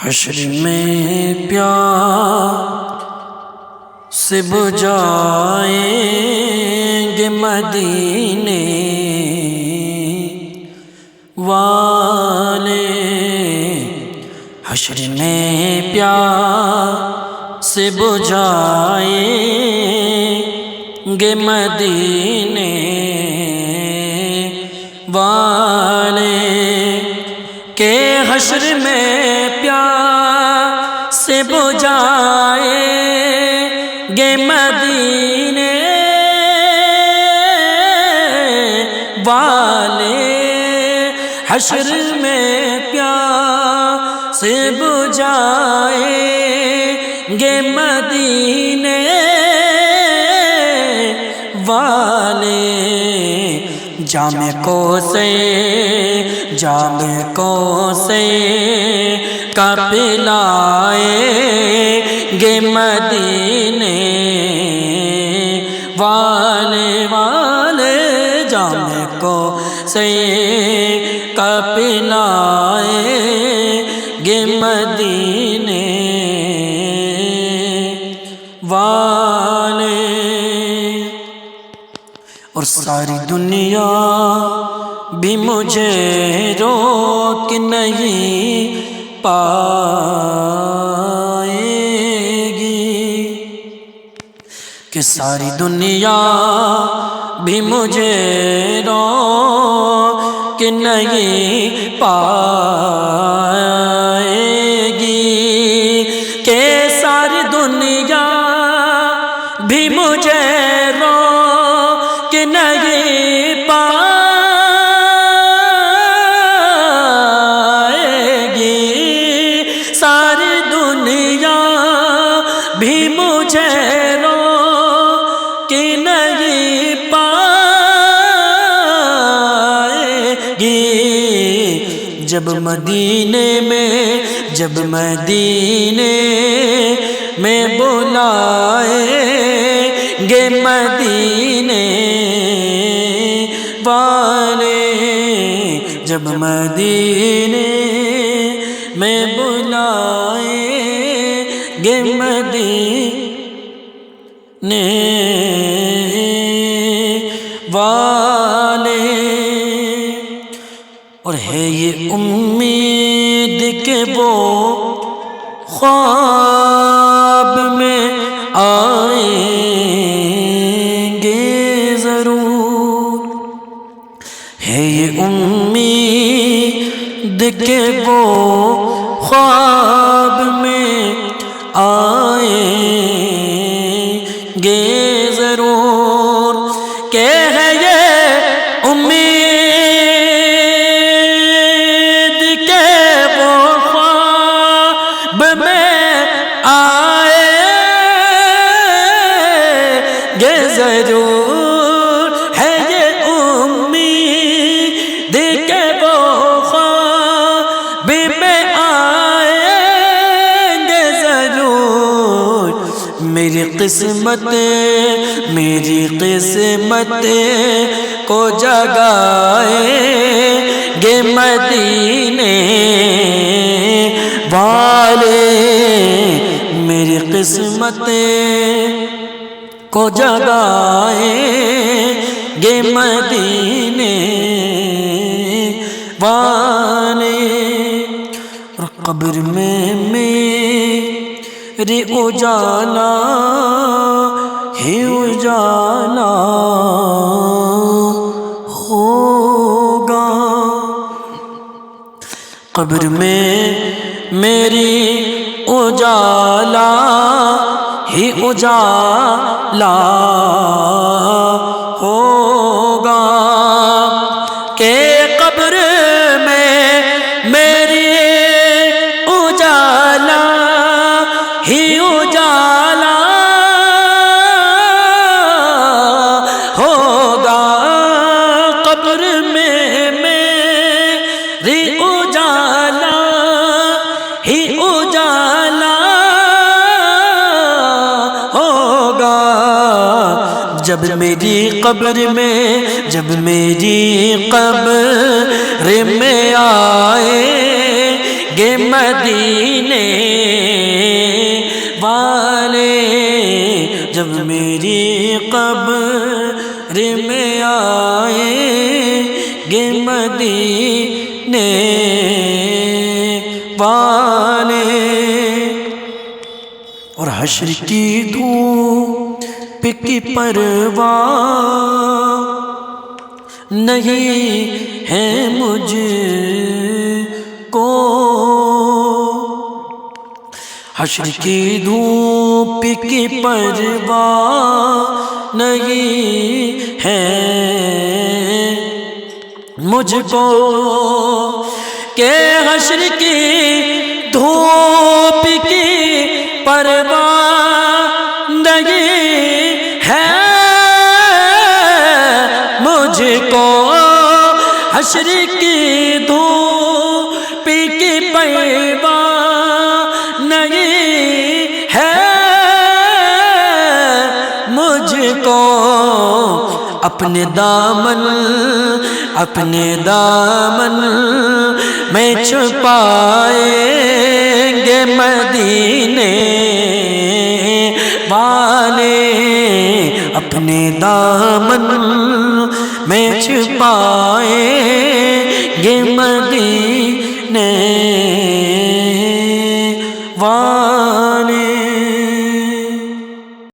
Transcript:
حشر میں پیاس بجھائیں گے مدینے والے، حشر میں پیاس بجھائیں گے مدینے والے، کہ حشر میں پیاس بجھائیں گے مدینے والے، حشر میں پیاس بجھائیں گے مدینے والے، جام کوثر کا پلائیں گے مدینے والے، جام کوثر کا پلائیں گے مدینے والے، اور ساری دنیا بھی مجھے روک نہیں پائے گی، کہ ساری دنیا بھی مجھے روک نہیں پائے گی، کہ ساری دنیا بھی مجھے روک نہیں پائے گی، ساری دنیا بھی مجھے روک نہیں پائے گی، جب مدینے میں بلائیں گے مدینے والے، جب مدینے میں بلائیں گے مدینے والے، اور ہے یہ امید کہ وہ خواب میں آئیں گے ضرور، ہے یہ امید کہ وہ خواب میں آئیں گے ضرور، کہ ہے یہ امید کہ وہ خواب میں آئیں گے ضرور، ہے یہ امید کہ وہ خواب میں آئیں گے ضرور، میری قسمت کو جگائیں گے مدینے والے، میری قسمت کو جگائیں گے مدینے والے، اور قبر میں میری اجالا ہی اجالا ہوگا، قبر میں میری اجالا ہی اجالا ہوگا، کہ قبر میں میری اجالا ہی اجالا ہوگا، قبر میں میری اجالا ہی اجالا ہوگا، جب میری قبر میں آئے گے مدینے والے، جب میری قبر میں آئیں گے مدینے والے۔ اور حشر کی دھوپ کی پرواہ نہیں ہے مجھ کو، حشر کی دھوپ کی پرواہ نہیں ہے مجھ کو، کہ حشر کی دھوپ کی پرواہ نہیں ہے مجھ کو، حشر کی دھوپ کی پرواہ نہیں ہے مجھ کو، اپنے دامن میں چھپائیں گے مدینے